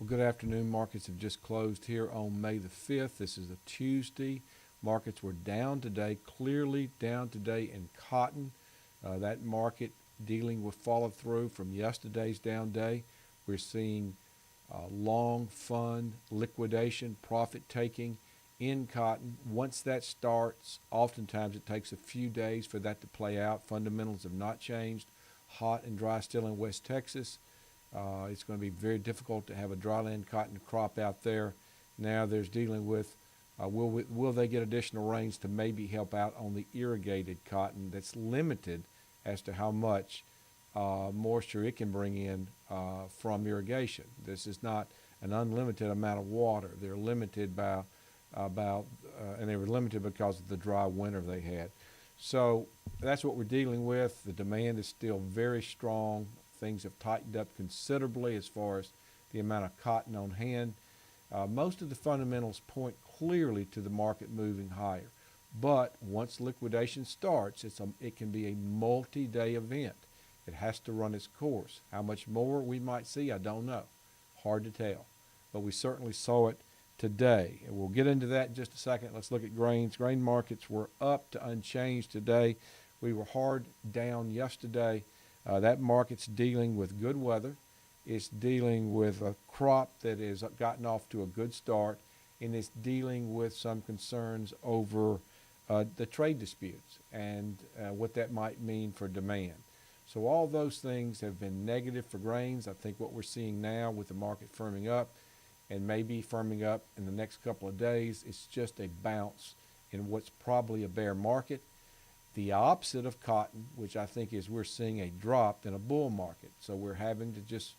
Well, good afternoon. Markets have just closed here on May the 5th. This is a Tuesday. Markets were down today, clearly down today in cotton. That market dealing with follow through from yesterday's down day. We're seeing long fund liquidation, profit taking in cotton. Once that starts, oftentimes it takes a few days for that to play out. Fundamentals have not changed. Hot and dry still in West Texas. It's going to be very difficult to have a dryland cotton crop out there. Now there's dealing with will they get additional rains to maybe help out on the irrigated cotton that's limited as to how much moisture it can bring in from irrigation. This is not an unlimited amount of water. They're limited by and they were limited because of the dry winter they had. So that's what we're dealing with. The demand is still very strong. Things have tightened up considerably as far as the amount of cotton on hand. Most of the fundamentals point clearly to the market moving higher. But once liquidation starts, it can be a multi-day event. It has to run its course. How much more we might see, I don't know. Hard to tell. But we certainly saw it today. And we'll get into that in just a second. Let's look at grains. Grain markets were up to unchanged today. We were hard down yesterday. That market's dealing with good weather. It's dealing with a crop that has gotten off to a good start, and it's dealing with some concerns over the trade disputes and what that might mean for demand. So all those things have been negative for grains. I think what we're seeing now with the market firming up and maybe firming up in the next couple of days, it's just a bounce in what's probably a bear market. The opposite of cotton, which I think is we're seeing a drop in a bull market. So we're having to just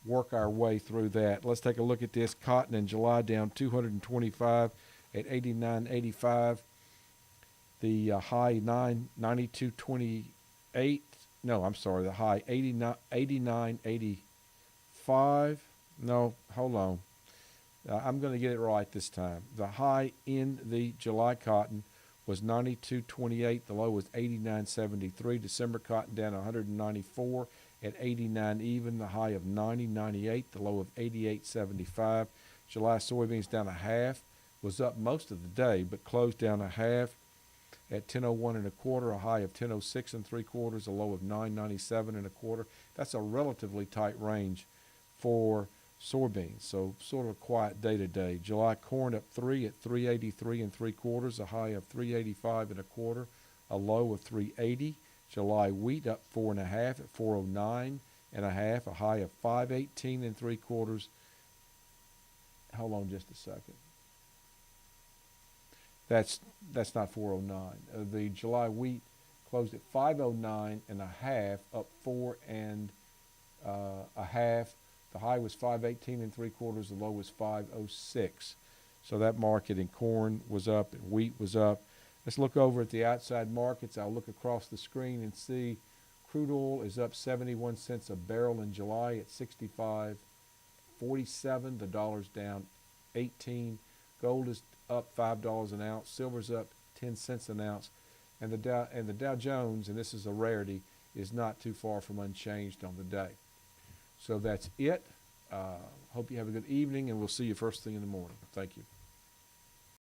work our way through that. Let's take a look at this. Cotton in July down 225 at 89.85. The high 92.28. No, I'm sorry. The high 89.85. No, hold on. I'm going to get it right this time. The high in the July cotton was 92.28. The low was 89.73. December cotton down 194 at 89 even. The high of 90.98. The low of 88.75. July soybeans down a half. Was up most of the day, but closed down a half at 10.01 and a quarter. A high of 10.06 and 3/4. A low of 9.97 and a quarter. That's a relatively tight range for soybeans, so sort of a quiet day today. July corn up 3 at 3.83 and 3/4, a high of 3.85 and a quarter, a low of 3.80. July wheat up 4.5 at 4.09 and a half, a high of 5.18 and 3/4. Hold on just a second. That's not 4.09. The July wheat closed at 5.09 and a half, up 4 and a half. The high was 5.18 and 3/4. The low was 5.06. So that market in corn was up and wheat was up. Let's look over at the outside markets. I'll look across the screen and see crude oil is up 71 cents a barrel in July at 65.47. The dollar's down 18. Gold is up $5 an ounce. Silver's up 10 cents an ounce. And the Dow Jones, and this is a rarity, is not too far from unchanged on the day. So that's it. Hope you have a good evening, and we'll see you first thing in the morning. Thank you.